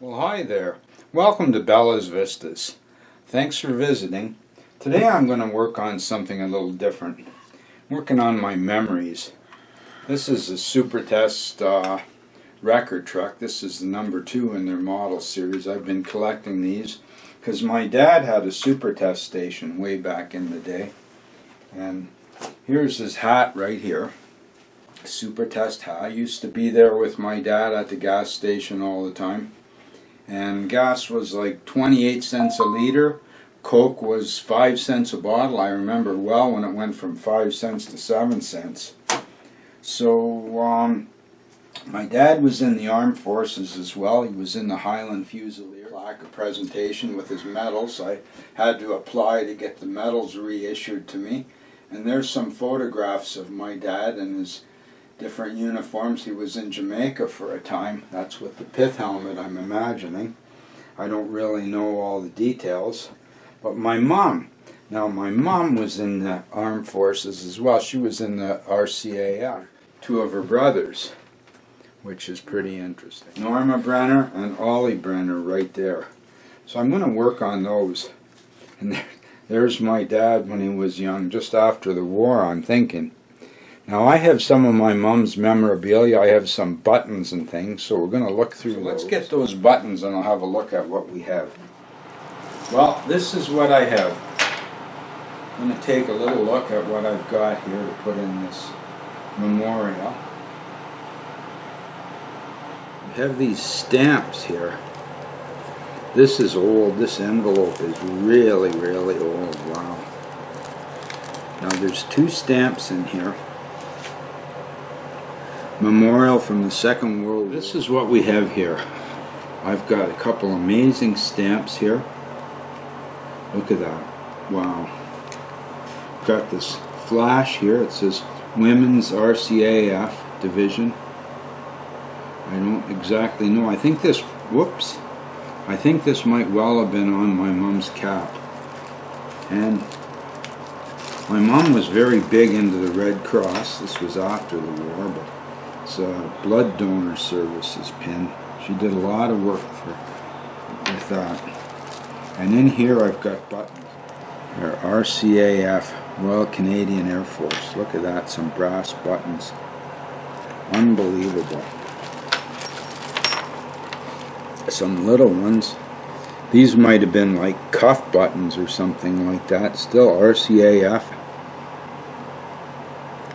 Well, hi there. Welcome to Bella's Vistas. Thanks for visiting. Today I'm going to work on something a little different. I'm working on my memories. This is a Super Test record truck. This is the number 2 in their model series. I've been collecting these because my dad had a Super Test station way back in the day. And here's his hat right here. Super Test hat. I used to be there with my dad at the gas station all the time. And gas was like 28 cents a liter. Coke was 5 cents a bottle. I remember well when it went from 5 cents to 7 cents. So my dad was in the armed forces as well. He was in the Highland Fusilier. Plaque of presentation with his medals. I had to apply to get the medals reissued to me. And there's some photographs of my dad and his different uniforms. He was in Jamaica for a time. That's with the pith helmet, I'm imagining. I don't really know all the details. But my mom, now my mom was in the armed forces as well. She was in the RCAF. 2 of her brothers, which is pretty interesting. Norma Brenner and Ollie Brenner right there. So I'm going to work on those. And there's my dad when he was young, just after the war, I'm thinking. Now I have some of my mom's memorabilia. I have some buttons and things, so we're going to look through those. Let's get those buttons and I'll have a look at what we have. Well, this is what I have. I'm going to take a little look at what I've got here to put in this memorial. I have these stamps here. This is old. This envelope is really, really old. Wow. Now there's 2 stamps in here. Memorial from the Second World War. This is what we have here. I've got a couple amazing stamps here. Look at that. Wow. Got this flash here. It says Women's RCAF Division. I don't exactly know. I think this, whoops. I think this might well have been on my mom's cap. And my mom was very big into the Red Cross. This was after the war, but it's a blood donor services pin. She did a lot of work with that. And in here I've got buttons. They're RCAF, Royal Canadian Air Force. Look at that, some brass buttons. Unbelievable. Some little ones. These might have been like cuff buttons or something like that. Still RCAF.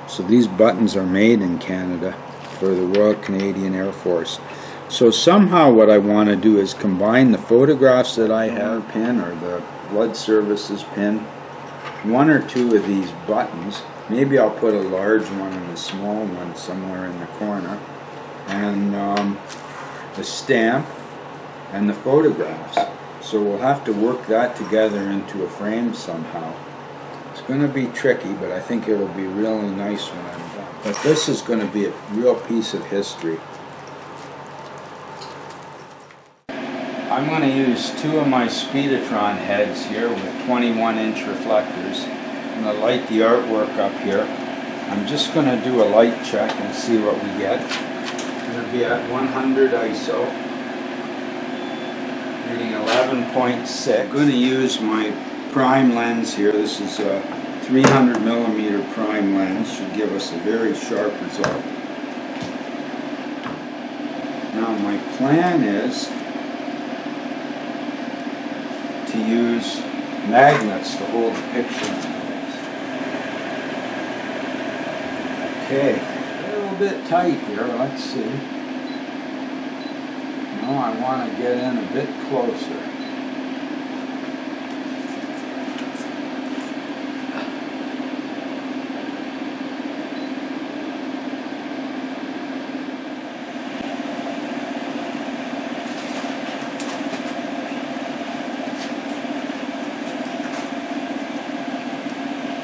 So these buttons are made in Canada for the Royal Canadian Air Force. So somehow what I want to do is combine the photographs that I have pin or the blood services pin, 1 or 2 of these buttons. Maybe I'll put a large one and a small one somewhere in the corner, and the stamp and the photographs. So we'll have to work that together into a frame somehow. It's going to be tricky, but I think it'll be really nice when I'm done. But this is going to be a real piece of history. I'm going to use 2 of my Speedotron heads here with 21-inch reflectors. I'm going to light the artwork up here. I'm just going to do a light check and see what we get. I'm going to be at 100 ISO, reading 11.6. I'm going to use my prime lens here. This is a 300mm prime lens. Should give us a very sharp result. Now my plan is to use magnets to hold the picture in place. Okay, a little bit tight here. Let's see. No, I want to get in a bit closer.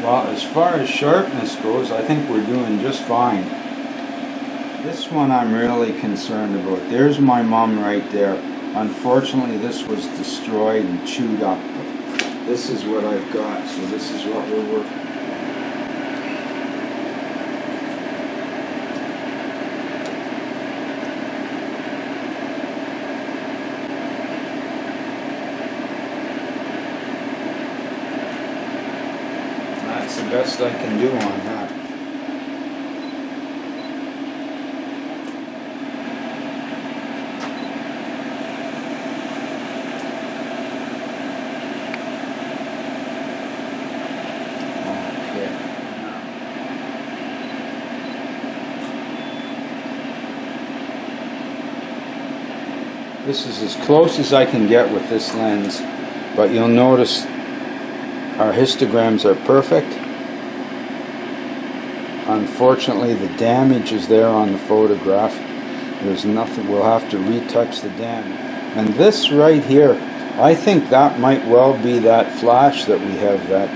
Well, as far as sharpness goes, I think we're doing just fine. This one I'm really concerned about. There's my mom right there. Unfortunately, this was destroyed and chewed up. This is what I've got, so this is what we're working on. best I can do on that. This is as close as I can get with this lens, but you'll notice our histograms are perfect. Unfortunately, the damage is there on the photograph. There's nothing, we'll have to retouch the damage. And this right here, I think that might well be that flash that we have, that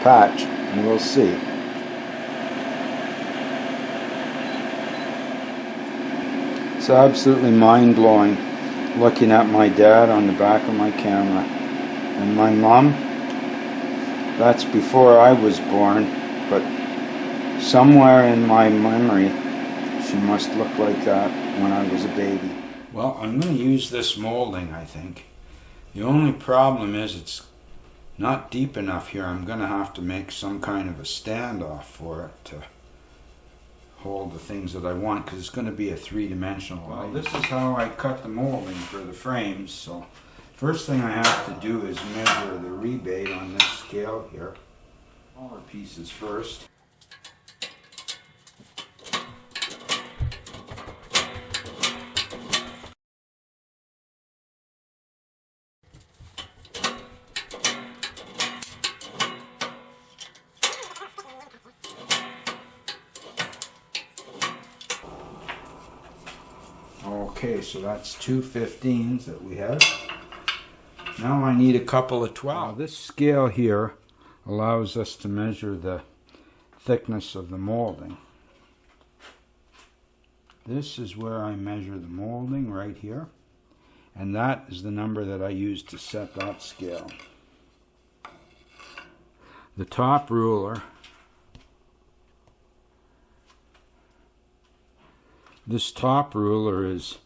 patch, and we'll see. It's absolutely mind-blowing looking at my dad on the back of my camera. And my mom, that's before I was born, but somewhere in my memory she must look like that when I was a baby. Well, I'm going to use this molding, I think. The only problem is it's not deep enough here. I'm going to have to make some kind of a standoff for it to hold the things that I want, because it's going to be a three-dimensional. Well, this is how I cut the molding for the frames. So first thing I have to do is measure the rebate on this scale here. Smaller pieces first. Okay, so that's 2 15s that we have. Now I need a couple of 12. Now this scale here allows us to measure the thickness of the molding. This is where I measure the molding, right here. And that is the number that I use to set that scale. The top ruler, this top ruler is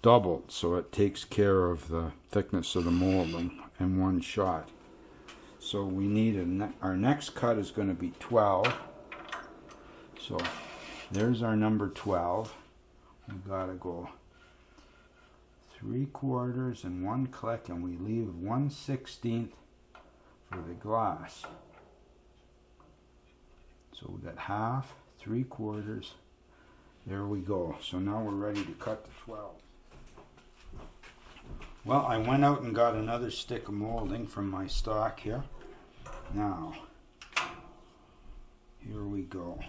doubled, so it takes care of the thickness of the molding in one shot. So we need our next cut is going to be 12. So there's our number 12. We've got to go 3/4 and 1 click, and we leave 1/16 for the glass. So we got half, 3/4. There we go. So now we're ready to cut the 12. Well, I went out and got another stick of molding from my stock here. Now, here we go.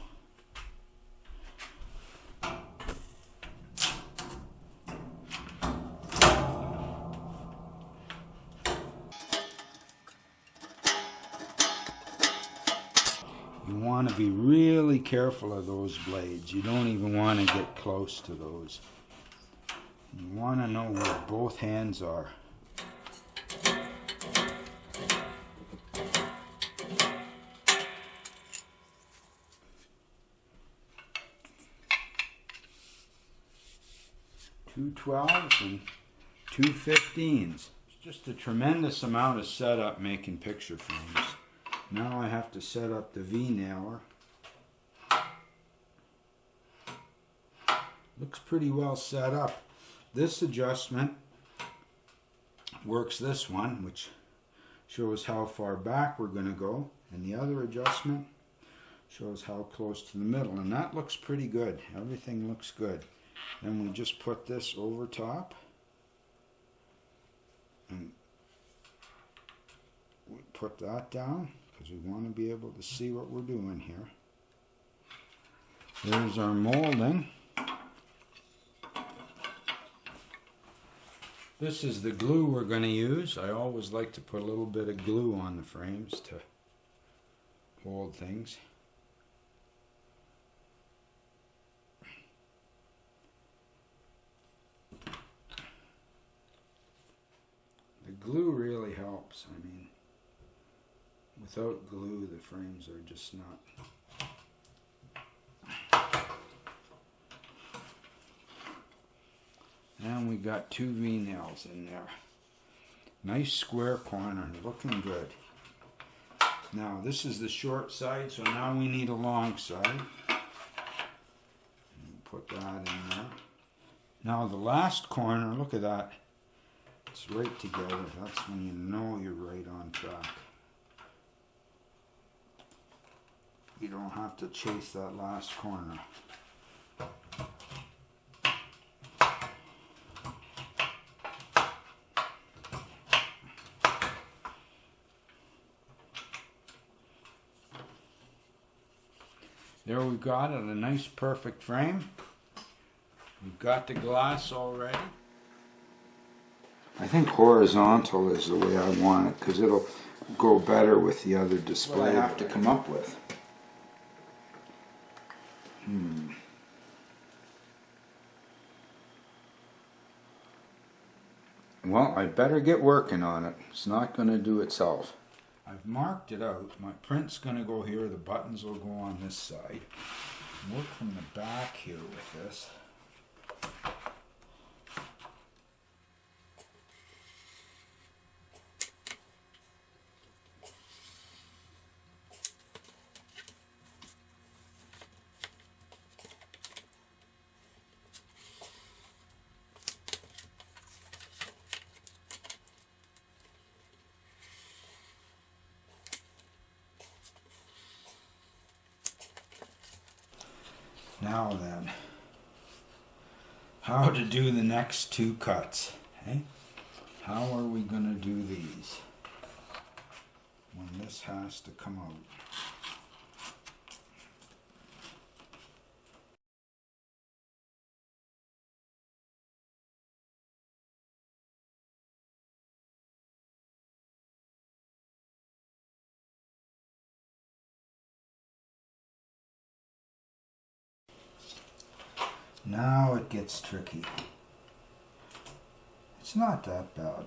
You want to be really careful of those blades. You don't even want to get close to those. You want to know where both hands are. Two 12s and 2 15s. It's just a tremendous amount of setup making picture frames. Now I have to set up the V-nailer. Looks pretty well set up. This adjustment works this one, which shows how far back we're going to go, and the other adjustment shows how close to the middle, and that looks pretty good. Everything looks good. Then we just put this over top, and we put that down because we want to be able to see what we're doing here. There's our molding. This is the glue we're going to use. I always like to put a little bit of glue on the frames to hold things. The glue really helps. I mean, without glue, the frames are just not. And we got 2 V-nails in there. Nice square corner, looking good. Now this is the short side, so now we need a long side. Put that in there. Now the last corner, look at that. It's right together. That's when you know you're right on track. You don't have to chase that last corner. There we got it, a nice perfect frame. We've got the glass already. I think horizontal is the way I want it because it'll go better with the other display. What I have to come up with. Well, I better get working on it. It's not going to do itself. I've marked it out. My print's going to go here. The buttons will go on this side. Work from the back here with this. Now then, how to do the next two cuts, eh? How are we going to do these when this has to come out? Now it gets tricky. It's not that bad.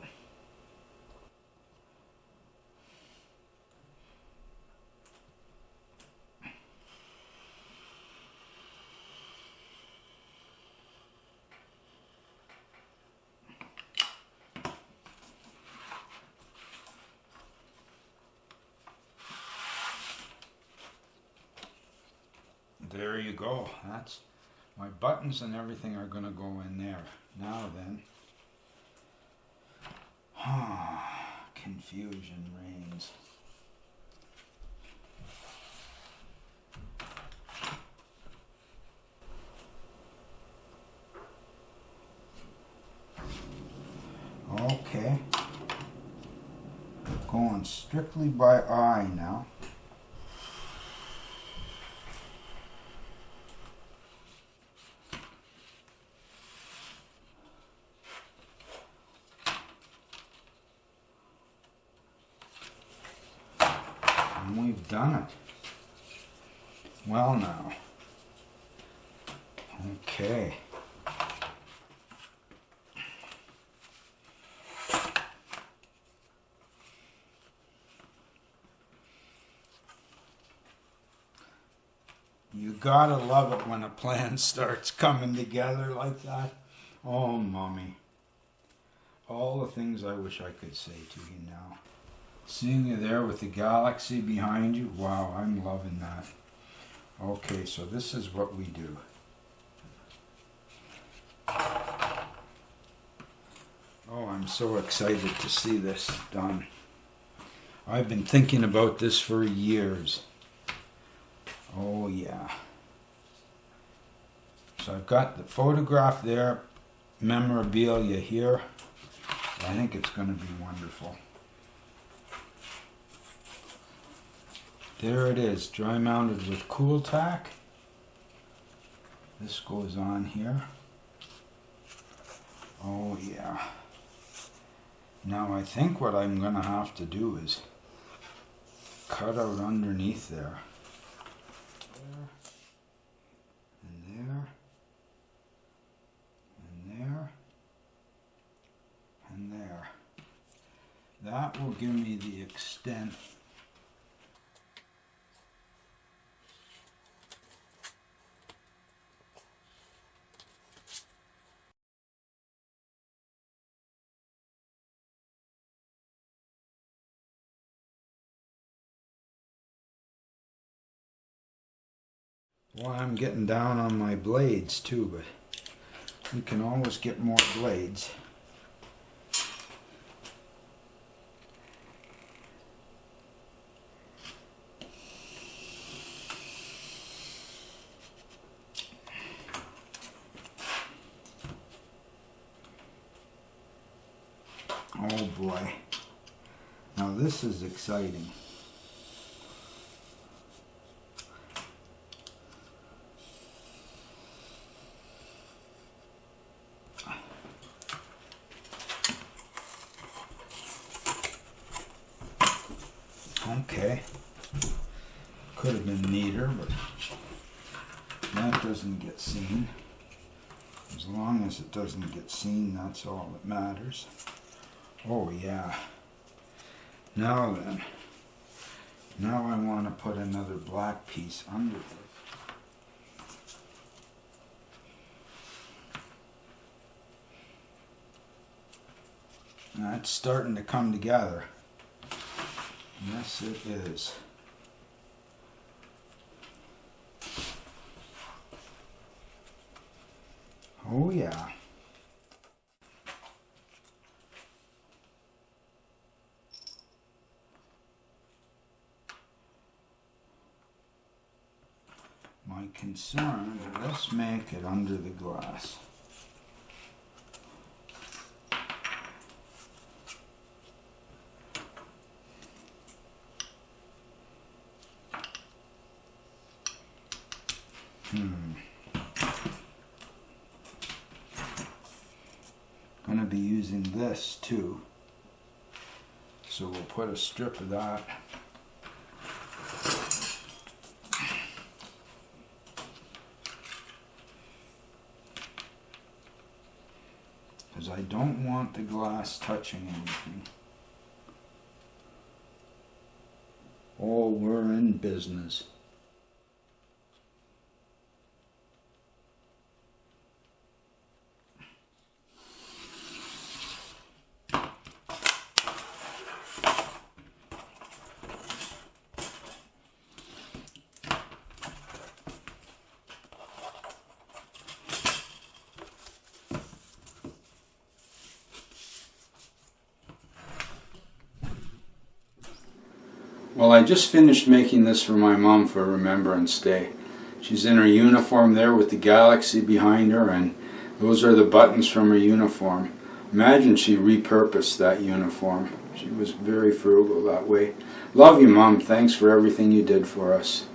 There you go. That's my buttons and everything are going to go in there. Now then, confusion reigns. Okay, going strictly by eye now. And we've done it. Well now. Okay. You gotta love it when a plan starts coming together like that. Oh, mommy. All the things I wish I could say to you now. Seeing you there with the galaxy behind you, wow, I'm loving that. Okay, so this is what we do. Oh, I'm so excited to see this done. I've been thinking about this for years. Oh yeah. So I've got the photograph there, memorabilia here. I think it's going to be wonderful. There it is, dry mounted with cool tack. This goes on here. Oh yeah. Now I think what I'm going to have to do is cut out underneath there. And there. And there. And there. That will give me the extent Well, I'm getting down on my blades too, but we can always get more blades. Oh boy. Now this is exciting. Okay. Could have been neater, but that doesn't get seen. As long as it doesn't get seen, that's all that matters. Oh yeah. Now then. Now I want to put another black piece under it. Now it's starting to come together. Yes, it is. Oh yeah. My concern is let's make it under the glass. Going to be using this too, so we'll put a strip of that. Because I don't want the glass touching anything. Oh, we're in business. Well, I just finished making this for my mom for Remembrance Day. She's in her uniform there with the galaxy behind her, and those are the buttons from her uniform. Imagine she repurposed that uniform. She was very frugal that way. Love you, Mom. Thanks for everything you did for us.